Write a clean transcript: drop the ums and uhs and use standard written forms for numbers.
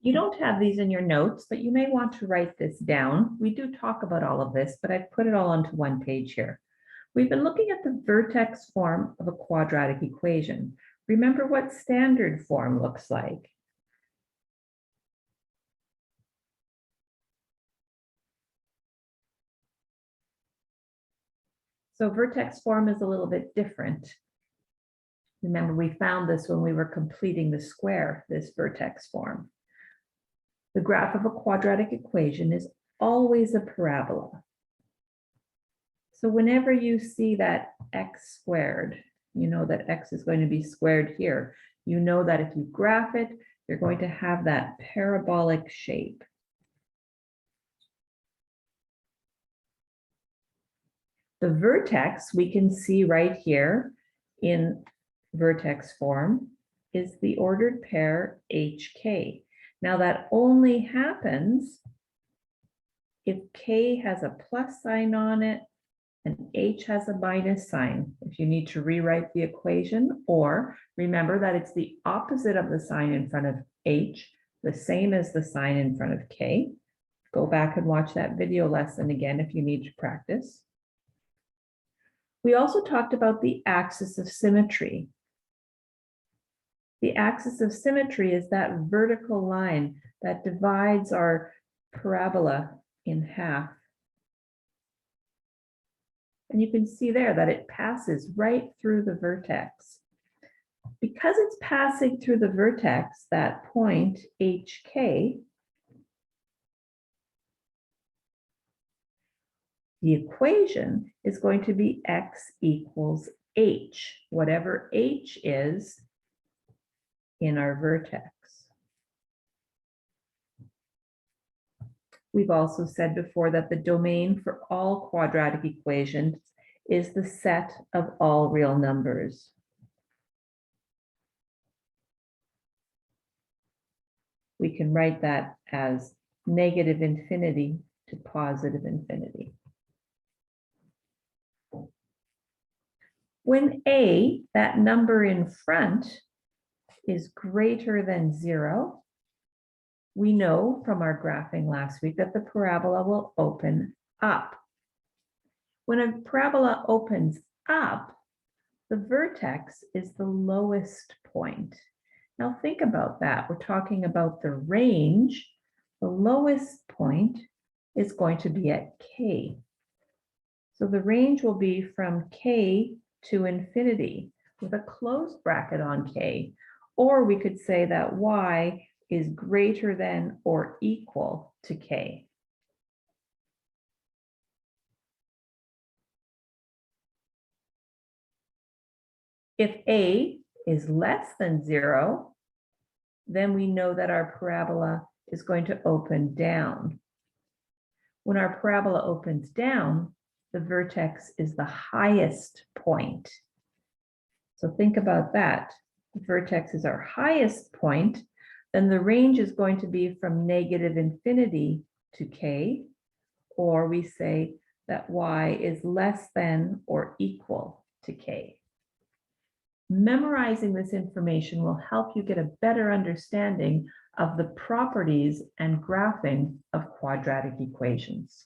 You don't have these in your notes, but you may want to write this down. We do talk about all of this, but I've put it all onto one page here. We've been looking at the vertex form of a quadratic equation. Remember what standard form looks like. So vertex form is a little bit different. Remember, we found this when we were completing the square, this vertex form. The graph of a quadratic equation is always a parabola. So whenever you see that x squared, you know that x is going to be squared here. You know that if you graph it, you're going to have that parabolic shape. The vertex we can see right here in vertex form is the ordered pair HK. Now that only happens if K has a plus sign on it and H has a minus sign. If you need to rewrite the equation, or remember that it's the opposite of the sign in front of H, the same as the sign in front of K. Go back and watch that video lesson again if you need to practice. We also talked about the axis of symmetry. The axis of symmetry is that vertical line that divides our parabola in half. And you can see there that it passes right through the vertex. Because it's passing through the vertex, that point HK, the equation is going to be x equals h, whatever h is in our vertex. We've also said before that the domain for all quadratic equations is the set of all real numbers. We can write that as negative infinity to positive infinity. When a, that number in front, is greater than 0, we know from our graphing last week that the parabola will open up. When a parabola opens up, the vertex is the lowest point. Now think about that. We're talking about the range. The lowest point is going to be at K. So the range will be from K to infinity with a closed bracket on K. Or we could say that Y is greater than or equal to K. If A is less than 0, then we know that our parabola is going to open down. When our parabola opens down, the vertex is the highest point. So think about that. The vertex is our highest point, then the range is going to be from negative infinity to K, or we say that Y is less than or equal to K. Memorizing this information will help you get a better understanding of the properties and graphing of quadratic equations.